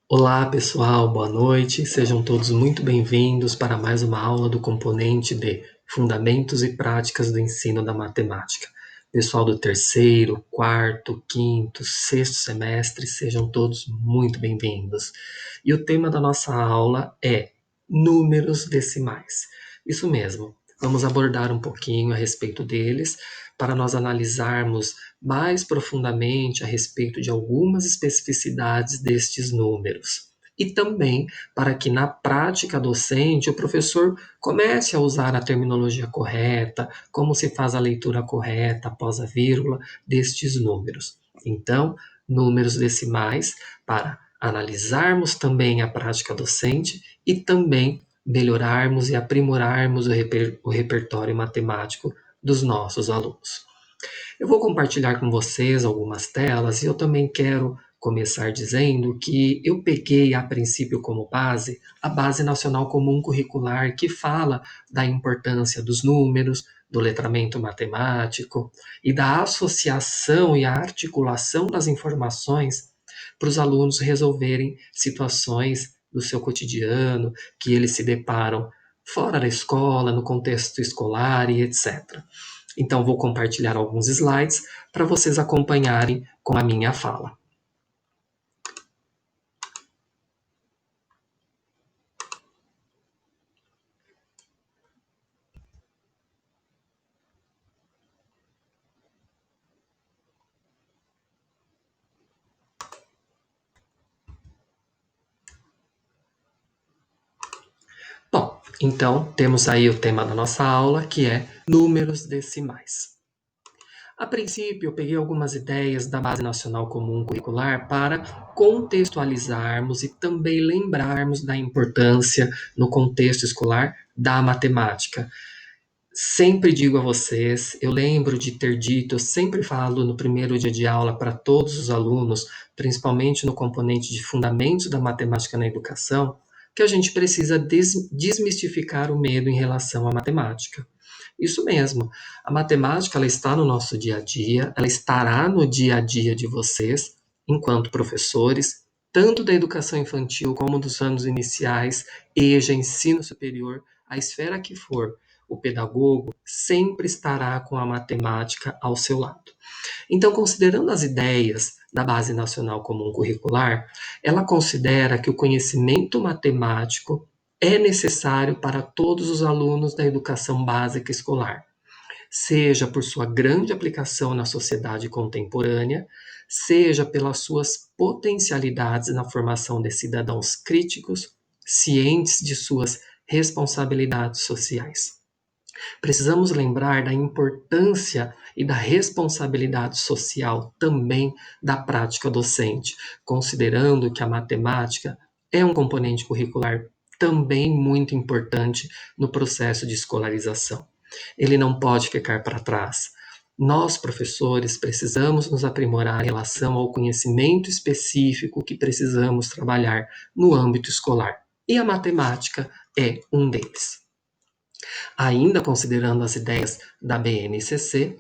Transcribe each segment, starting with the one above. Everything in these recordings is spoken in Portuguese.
Olá, pessoal, boa noite. Sejam todos muito bem-vindos para mais uma aula do componente de Fundamentos e Práticas do Ensino da Matemática. Pessoal do terceiro, quarto, quinto, sexto semestre, sejam todos muito bem-vindos. E o tema da nossa aula é números decimais. Isso mesmo, vamos abordar um pouquinho a respeito deles para nós analisarmos mais profundamente a respeito de algumas especificidades destes números. E também para que na prática docente o professor comece a usar a terminologia correta, como se faz a leitura correta após a vírgula destes números. Então, números decimais para analisarmos também a prática docente e também melhorarmos e aprimorarmos o repertório matemático dos nossos alunos. Eu vou compartilhar com vocês algumas telas e eu também quero começar dizendo que eu peguei a princípio como base a Base Nacional Comum Curricular, que fala da importância dos números, do letramento matemático e da associação e a articulação das informações para os alunos resolverem situações do seu cotidiano que eles se deparam fora da escola, no contexto escolar e etc. Então, vou compartilhar alguns slides para vocês acompanharem com a minha fala. Bom, então temos aí o tema da nossa aula, que é números decimais. A princípio, eu peguei algumas ideias da Base Nacional Comum Curricular para contextualizarmos e também lembrarmos da importância no contexto escolar da matemática. Sempre digo a vocês, eu lembro de ter dito, eu sempre falo no primeiro dia de aula para todos os alunos, principalmente no componente de fundamentos da matemática na educação, que a gente precisa desmistificar o medo em relação à matemática. Isso mesmo, a matemática ela está no nosso dia a dia, ela estará no dia a dia de vocês, enquanto professores, tanto da educação infantil como dos anos iniciais, EJA, ensino superior, a esfera que for, o pedagogo sempre estará com a matemática ao seu lado. Então, considerando as ideias da Base Nacional Comum Curricular, ela considera que o conhecimento matemático é necessário para todos os alunos da educação básica escolar, seja por sua grande aplicação na sociedade contemporânea, seja pelas suas potencialidades na formação de cidadãos críticos, cientes de suas responsabilidades sociais. Precisamos lembrar da importância e da responsabilidade social também da prática docente, considerando que a matemática é um componente curricular também muito importante no processo de escolarização. Ele não pode ficar para trás. Nós, professores, precisamos nos aprimorar em relação ao conhecimento específico que precisamos trabalhar no âmbito escolar. E a matemática é um deles. Ainda considerando as ideias da BNCC,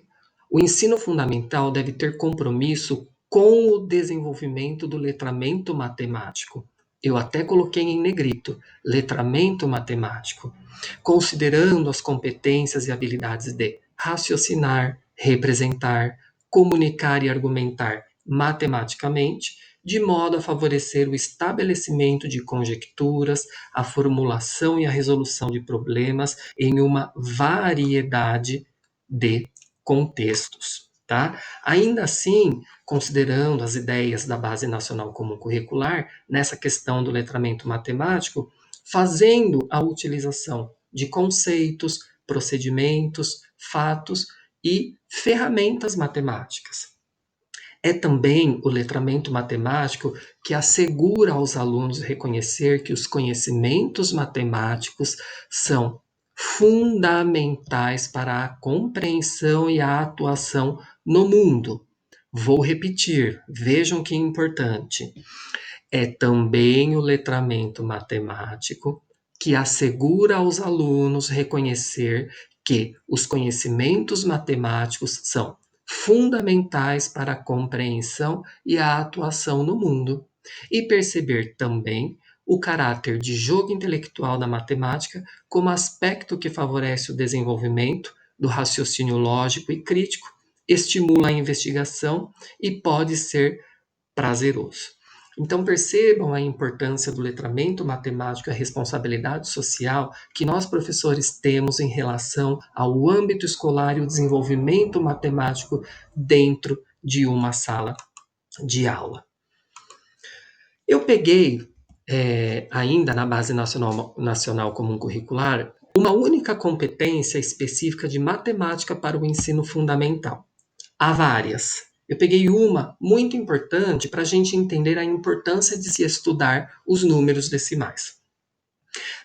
o ensino fundamental deve ter compromisso com o desenvolvimento do letramento matemático. Eu até coloquei em negrito, letramento matemático, considerando as competências e habilidades de raciocinar, representar, comunicar e argumentar matematicamente, de modo a favorecer o estabelecimento de conjecturas, a formulação e a resolução de problemas em uma variedade de contextos. Tá? Ainda assim, considerando as ideias da Base Nacional Comum Curricular, nessa questão do letramento matemático, fazendo a utilização de conceitos, procedimentos, fatos e ferramentas matemáticas. É também o letramento matemático que assegura aos alunos reconhecer que os conhecimentos matemáticos são fundamentais para a compreensão e a atuação no mundo. Vou repetir, vejam que é importante. É também o letramento matemático que assegura aos alunos reconhecer que os conhecimentos matemáticos são fundamentais para a compreensão e a atuação no mundo. e perceber também o caráter de jogo intelectual da matemática como aspecto que favorece o desenvolvimento do raciocínio lógico e crítico, estimula a investigação e pode ser prazeroso. Então percebam a importância do letramento matemático e a responsabilidade social que nós professores temos em relação ao âmbito escolar e o desenvolvimento matemático dentro de uma sala de aula. Eu peguei, ainda na Base Nacional Comum Curricular, uma única competência específica de matemática para o ensino fundamental. Há várias. Eu peguei uma muito importante para a gente entender a importância de se estudar os números decimais.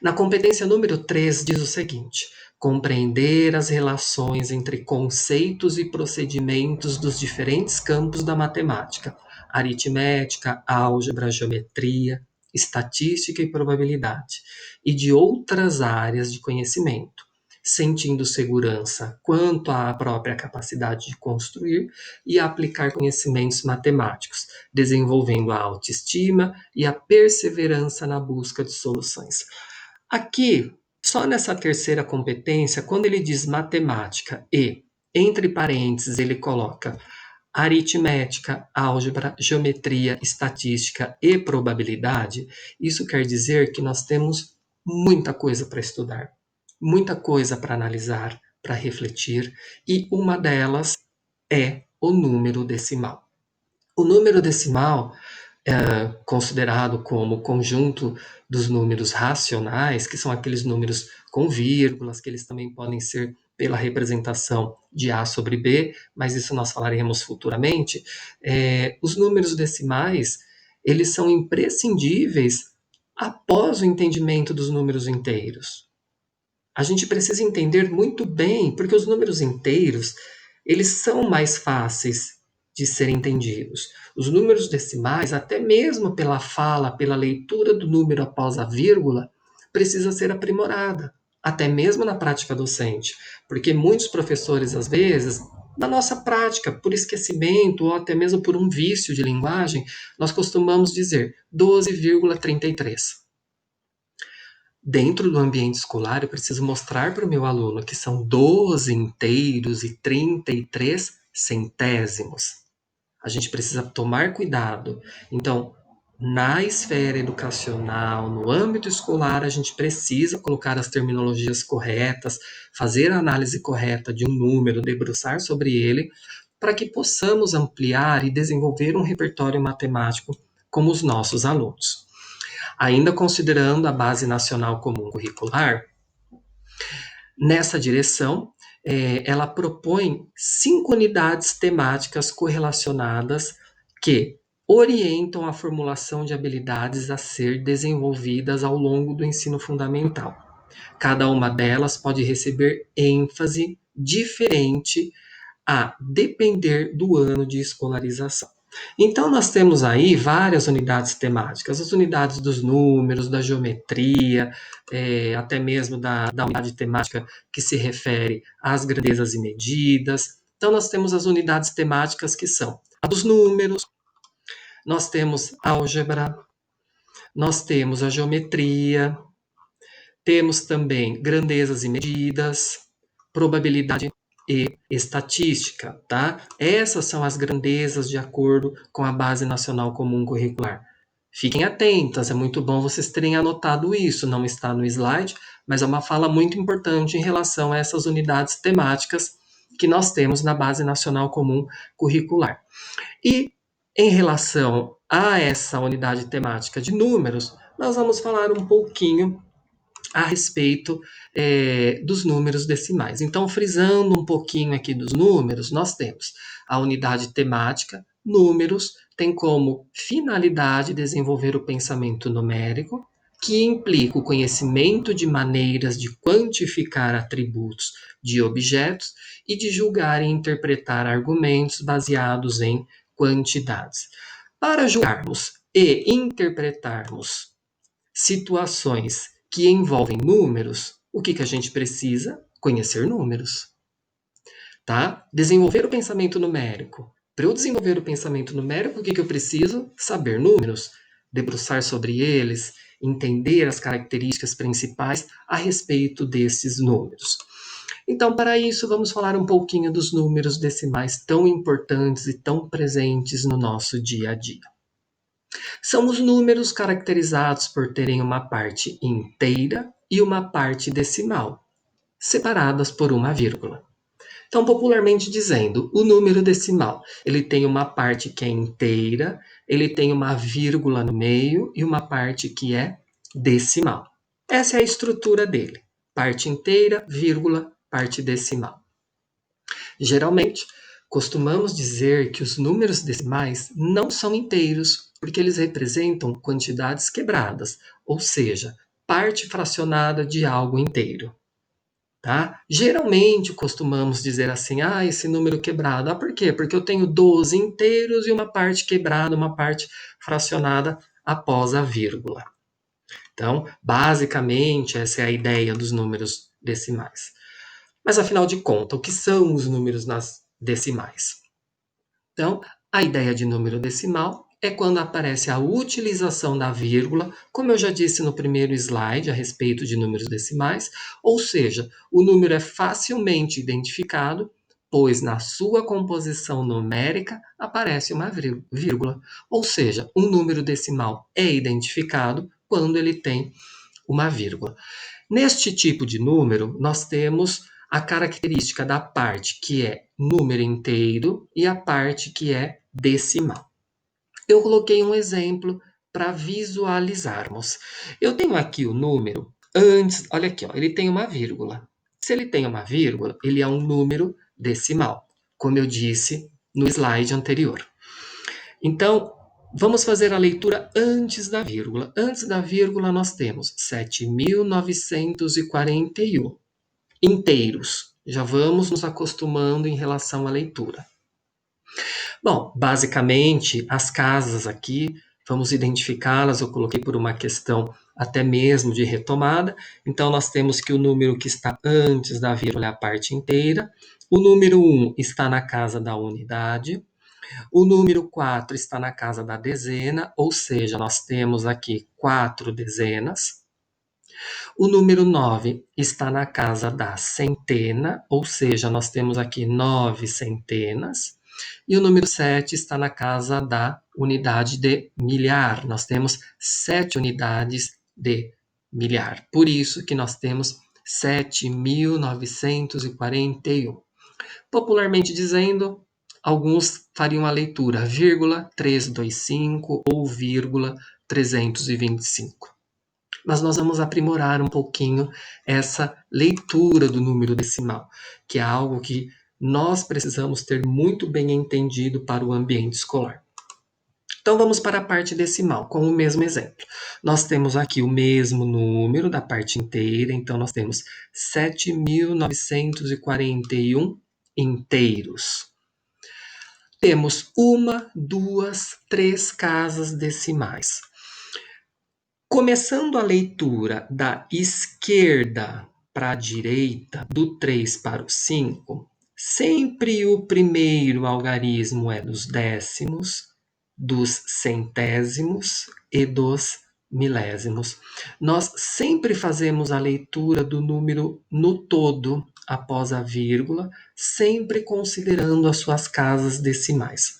Na competência número 3 diz o seguinte: compreender as relações entre conceitos e procedimentos dos diferentes campos da matemática, aritmética, álgebra, geometria, estatística e probabilidade, e de outras áreas de conhecimento, sentindo segurança quanto à própria capacidade de construir e aplicar conhecimentos matemáticos, desenvolvendo a autoestima e a perseverança na busca de soluções. Aqui, só nessa terceira competência, quando ele diz matemática e, entre parênteses, ele coloca aritmética, álgebra, geometria, estatística e probabilidade, isso quer dizer que nós temos muita coisa para estudar, muita coisa para analisar, para refletir, e uma delas é o número decimal. O número decimal considerado como conjunto dos números racionais, que são aqueles números com vírgulas, que eles também podem ser pela representação de A sobre B, mas isso nós falaremos futuramente. Os números decimais, eles são imprescindíveis após o entendimento dos números inteiros. A gente precisa entender muito bem, porque os números inteiros, eles são mais fáceis de serem entendidos. Os números decimais, até mesmo pela fala, pela leitura do número após a vírgula, precisa ser aprimorada, até mesmo na prática docente, porque muitos professores, às vezes, na nossa prática, por esquecimento ou até mesmo por um vício de linguagem, nós costumamos dizer 12,33. Dentro do ambiente escolar, eu preciso mostrar para o meu aluno que são 12 inteiros e 33 centésimos. A gente precisa tomar cuidado. Então, na esfera educacional, no âmbito escolar, a gente precisa colocar as terminologias corretas, fazer a análise correta de um número, debruçar sobre ele, para que possamos ampliar e desenvolver um repertório matemático como os nossos alunos. Ainda considerando a Base Nacional Comum Curricular, nessa direção, ela propõe 5 unidades temáticas correlacionadas que orientam a formulação de habilidades a ser desenvolvidas ao longo do ensino fundamental. Cada uma delas pode receber ênfase diferente a depender do ano de escolarização. Então, nós temos aí várias unidades temáticas, as unidades dos números, da geometria, até mesmo da unidade temática que se refere às grandezas e medidas. Então, nós temos as unidades temáticas que são a dos números, nós temos álgebra, nós temos a geometria, temos também grandezas e medidas, probabilidade e estatística, tá? Essas são as grandezas de acordo com a Base Nacional Comum Curricular. Fiquem atentas, é muito bom vocês terem anotado isso, não está no slide, mas é uma fala muito importante em relação a essas unidades temáticas que nós temos na Base Nacional Comum Curricular. E em relação a essa unidade temática de números, nós vamos falar um pouquinho a respeito dos números decimais. Então, frisando um pouquinho aqui dos números, nós temos a unidade temática, números, tem como finalidade desenvolver o pensamento numérico, que implica o conhecimento de maneiras de quantificar atributos de objetos e de julgar e interpretar argumentos baseados em quantidades. Para julgarmos e interpretarmos situações que envolvem números, o que a gente precisa? Conhecer números, tá? Desenvolver o pensamento numérico. Para eu desenvolver o pensamento numérico, o que eu preciso? Saber números. debruçar sobre eles, entender as características principais a respeito desses números. Então, para isso, vamos falar um pouquinho dos números decimais tão importantes e tão presentes no nosso dia a dia. São os números caracterizados por terem uma parte inteira e uma parte decimal, separadas por uma vírgula. Então, popularmente dizendo, o número decimal, ele tem uma parte que é inteira, ele tem uma vírgula no meio e uma parte que é decimal. Essa é a estrutura dele: parte inteira, vírgula, parte decimal. Geralmente, costumamos dizer que os números decimais não são inteiros, porque eles representam quantidades quebradas, ou seja, parte fracionada de algo inteiro. Tá? Geralmente costumamos dizer assim, esse número quebrado. Por quê? Porque eu tenho 12 inteiros e uma parte quebrada, uma parte fracionada após a vírgula. Então, basicamente, essa é a ideia dos números decimais. Mas, afinal de contas, o que são os números nas decimais? Então, a ideia de número decimal é quando aparece a utilização da vírgula, como eu já disse no primeiro slide a respeito de números decimais, ou seja, o número é facilmente identificado, pois na sua composição numérica aparece uma vírgula. Ou seja, um número decimal é identificado quando ele tem uma vírgula. Neste tipo de número, nós temos a característica da parte que é número inteiro e a parte que é decimal. Eu coloquei um exemplo para visualizarmos. Eu tenho aqui o número antes, olha aqui, ó, ele tem uma vírgula. Se ele tem uma vírgula, ele é um número decimal, como eu disse no slide anterior. Então, vamos fazer a leitura antes da vírgula. Antes da vírgula, nós temos 7.941 inteiros. Já vamos nos acostumando em relação à leitura. Bom, basicamente, as casas aqui, vamos identificá-las, eu coloquei por uma questão até mesmo de retomada. Então, nós temos que o número que está antes da vírgula é a parte inteira. O número 1 está na casa da unidade. O número 4 está na casa da dezena, ou seja, nós temos aqui 4 dezenas. O número 9 está na casa da centena, ou seja, nós temos aqui 9 centenas. E o número 7 está na casa da unidade de milhar. Nós temos 7 unidades de milhar. Por isso que nós temos 7.941. Popularmente dizendo, alguns fariam a leitura vírgula 325 ou vírgula 325. Mas nós vamos aprimorar um pouquinho essa leitura do número decimal, que é algo que nós precisamos ter muito bem entendido para o ambiente escolar. Então vamos para a parte decimal, com o mesmo exemplo. Nós temos aqui o mesmo número da parte inteira, então nós temos 7.941 inteiros. Temos uma, duas, três casas decimais. Começando a leitura da esquerda para a direita, do 3 para o 5, sempre o primeiro algarismo é dos décimos, dos centésimos e dos milésimos. Nós sempre fazemos a leitura do número no todo, após a vírgula, sempre considerando as suas casas decimais.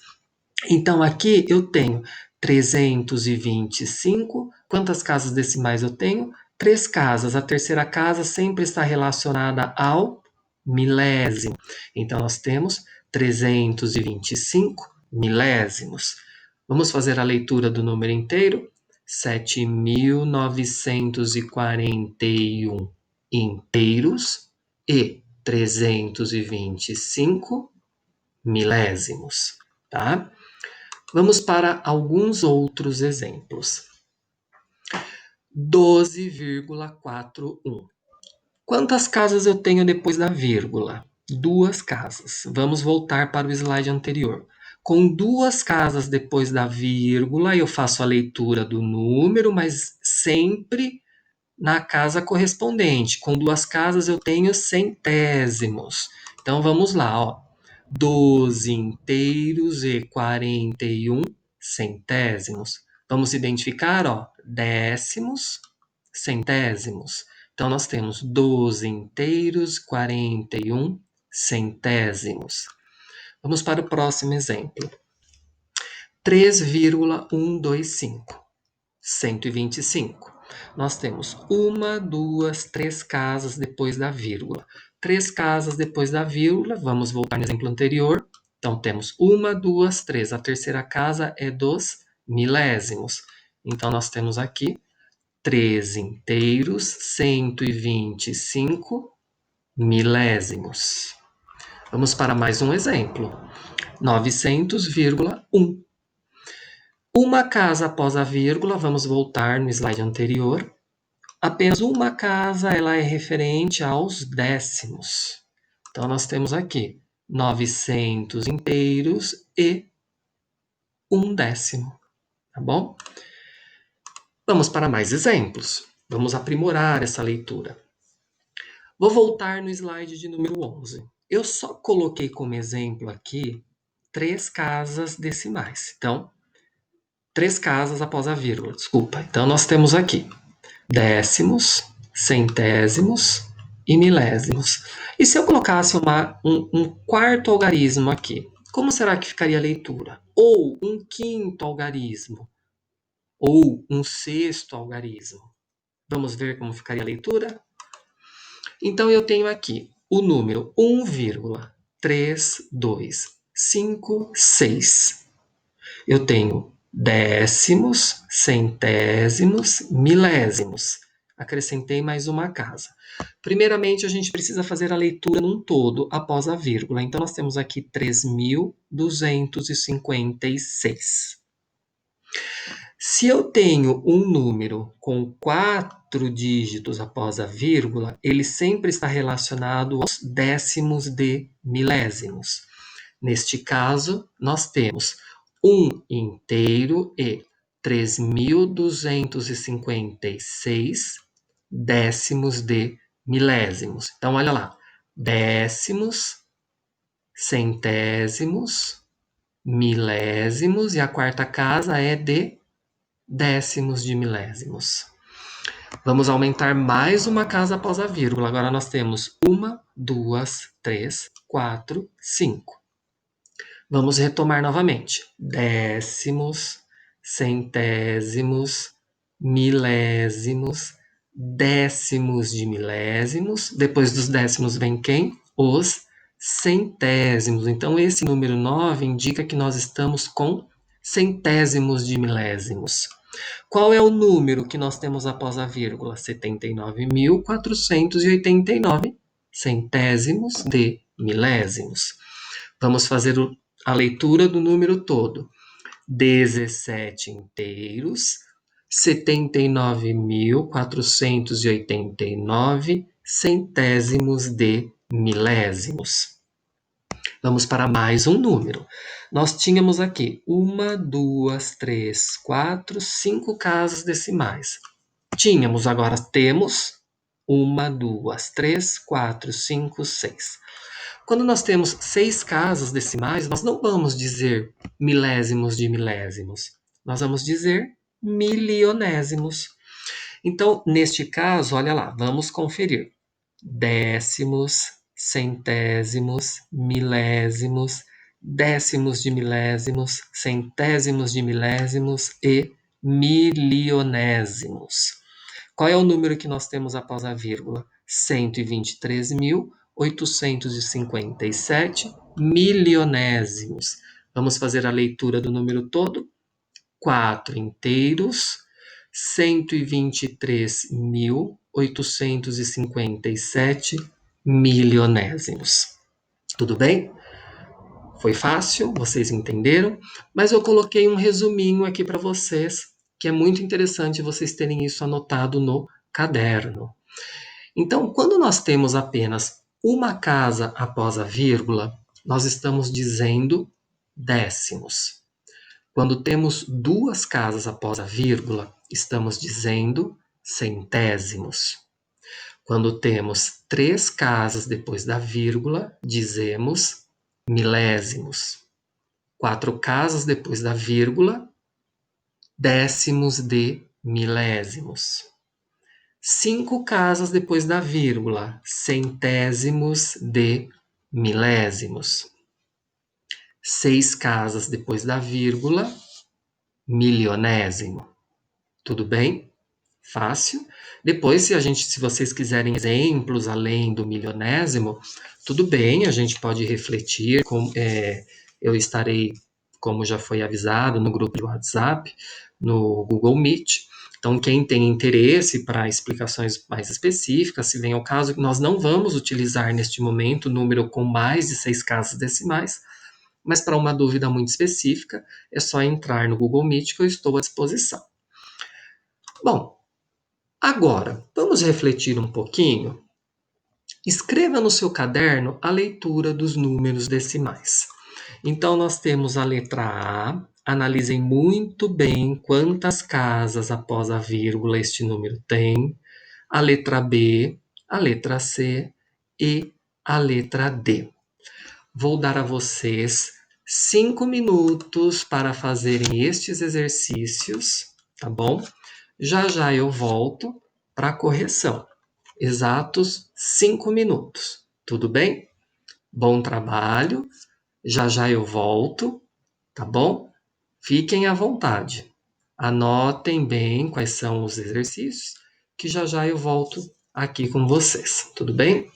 Então, aqui eu tenho 325. Quantas casas decimais eu tenho? 3 casas. A terceira casa sempre está relacionada ao milésimo. Então, nós temos 325 milésimos. Vamos fazer a leitura do número inteiro? 7.941 inteiros e 325 milésimos, tá? Vamos para alguns outros exemplos. 12,41. Quantas casas eu tenho depois da vírgula? 2 casas. Vamos voltar para o slide anterior. Com 2 casas depois da vírgula, eu faço a leitura do número, mas sempre na casa correspondente. Com 2 casas eu tenho centésimos. Então vamos lá, ó. 12 inteiros e 41 centésimos. Vamos identificar, ó, décimos, centésimos. Então, nós temos 12 inteiros, 41 centésimos. Vamos para o próximo exemplo. 3,125, 125. Nós temos uma, duas, três casas depois da vírgula. Três casas depois da vírgula, vamos voltar no exemplo anterior. Então, temos uma, duas, três. A terceira casa é dos milésimos. Então, nós temos aqui 3 inteiros, 125 milésimos. Vamos para mais um exemplo. 900,1. Uma casa após a vírgula, vamos voltar no slide anterior. Apenas uma casa ela é referente aos décimos. Então, nós temos aqui 900 inteiros e 1/10, tá bom? Vamos para mais exemplos. Vamos aprimorar essa leitura. Vou voltar no slide de número 11. Eu só coloquei como exemplo aqui 3 casas decimais. Então, 3 casas após a vírgula, desculpa. Então, nós temos aqui décimos, centésimos e milésimos. E se eu colocasse um quarto algarismo aqui, como será que ficaria a leitura? Ou um quinto algarismo? Ou um sexto algarismo? Vamos ver como ficaria a leitura? Então, eu tenho aqui o número 1,3256. Eu tenho décimos, centésimos, milésimos. Acrescentei mais uma casa. Primeiramente, a gente precisa fazer a leitura num todo após a vírgula. Então, nós temos aqui 3.256. Se eu tenho um número com 4 dígitos após a vírgula, ele sempre está relacionado aos décimos de milésimos. Neste caso, nós temos 1 inteiro e 3.256 décimos de milésimos. Então, olha lá. Décimos, centésimos, milésimos, e a quarta casa é de décimos de milésimos. Vamos aumentar mais uma casa após a vírgula. Agora nós temos 1, 2, 3, 4, 5. Vamos retomar novamente. Décimos, centésimos, milésimos, décimos de milésimos. Depois dos décimos vem quem? Os centésimos. Então, esse número 9 indica que nós estamos com centésimos de milésimos. Qual é o número que nós temos após a vírgula? 79.489 centésimos de milésimos. Vamos fazer a leitura do número todo. 17 inteiros, 79.489 centésimos de milésimos. Vamos para mais um número. Nós tínhamos aqui 1, 2, 3, 4, 5 casas decimais. Agora temos 1, 2, 3, 4, 5, 6. Quando nós temos 6 casas decimais, nós não vamos dizer milésimos de milésimos. Nós vamos dizer milionésimos. Então, neste caso, olha lá, vamos conferir. Décimos, centésimos, milésimos, décimos de milésimos, centésimos de milésimos e milionésimos. Qual é o número que nós temos após a vírgula? 123.857 milionésimos. Vamos fazer a leitura do número todo? 4 inteiros, 123.857 milionésimos. Tudo bem? Foi fácil, vocês entenderam? Mas eu coloquei um resuminho aqui para vocês, que é muito interessante vocês terem isso anotado no caderno. Então, quando nós temos apenas uma casa após a vírgula, nós estamos dizendo décimos. Quando temos 2 casas após a vírgula, estamos dizendo centésimos. Quando temos 3 casas depois da vírgula, dizemos milésimos. 4 casas depois da vírgula, décimos de milésimos. 5 casas depois da vírgula, centésimos de milésimos. 6 casas depois da vírgula, milionésimo. Tudo bem? Fácil. Depois, se vocês quiserem exemplos além do milionésimo, tudo bem, a gente pode refletir. Eu estarei, como já foi avisado, no grupo de WhatsApp, no Google Meet. Então, quem tem interesse para explicações mais específicas, se vem ao caso, nós não vamos utilizar neste momento o número com mais de 6 casas decimais, mas para uma dúvida muito específica, é só entrar no Google Meet que eu estou à disposição. Bom, agora, vamos refletir um pouquinho? Escreva no seu caderno a leitura dos números decimais. Então, nós temos a letra A. Analisem muito bem quantas casas após a vírgula este número tem. A letra B, a letra C e a letra D. Vou dar a vocês 5 minutos para fazerem estes exercícios, tá bom? Já já eu volto para a correção. Exatos 5 minutos. Tudo bem? Bom trabalho. Já já eu volto, tá bom? Fiquem à vontade. Anotem bem quais são os exercícios, que já já eu volto aqui com vocês. Tudo bem?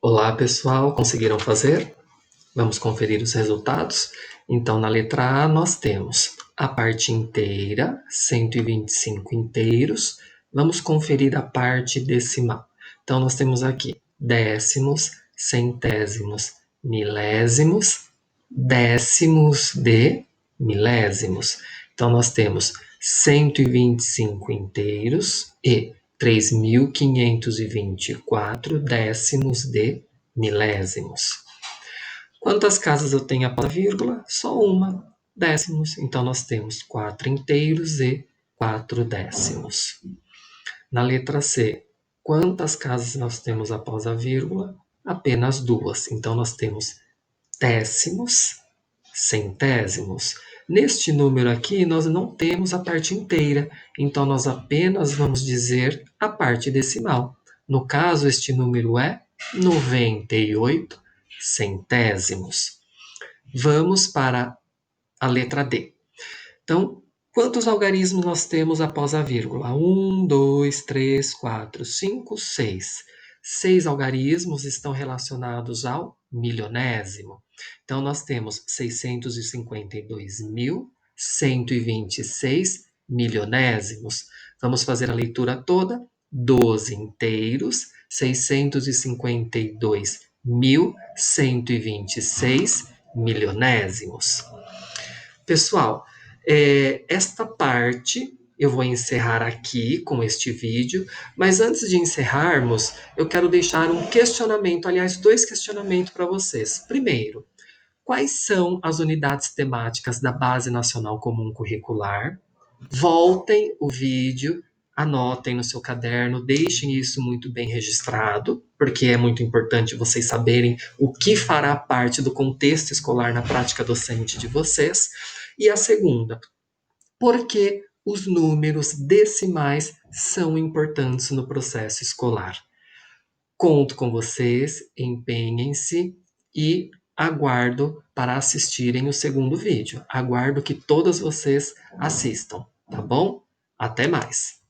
Olá, pessoal, conseguiram fazer? Vamos conferir os resultados? Então, na letra A, nós temos a parte inteira, 125 inteiros. Vamos conferir a parte decimal. Então, nós temos aqui décimos, centésimos, milésimos, décimos de milésimos. Então, nós temos 125 inteiros e 3.524 décimos de milésimos. Quantas casas eu tenho após a vírgula? Só uma, décimos. Então, nós temos 4 inteiros e 4 décimos. Na letra C, quantas casas nós temos após a vírgula? Apenas duas. Então, nós temos décimos, centésimos. Neste número aqui, nós não temos a parte inteira, então nós apenas vamos dizer a parte decimal. No caso, este número é 98 centésimos. Vamos para a letra D. Então, quantos algarismos nós temos após a vírgula? 1, 2, 3, 4, 5, 6. 6 algarismos estão relacionados ao milionésimo. Então, nós temos 652.126 milionésimos. Vamos fazer a leitura toda. 12 inteiros, 652.126 milionésimos. Pessoal, esta parte eu vou encerrar aqui com este vídeo, mas antes de encerrarmos, eu quero deixar um questionamento, aliás, dois questionamentos para vocês. Primeiro, quais são as unidades temáticas da Base Nacional Comum Curricular? Voltem o vídeo, anotem no seu caderno, deixem isso muito bem registrado, porque é muito importante vocês saberem o que fará parte do contexto escolar na prática docente de vocês. E a segunda, por que os números decimais são importantes no processo escolar? Conto com vocês, empenhem-se e aguardo para assistirem o segundo vídeo. Aguardo que todas vocês assistam, tá bom? Até mais!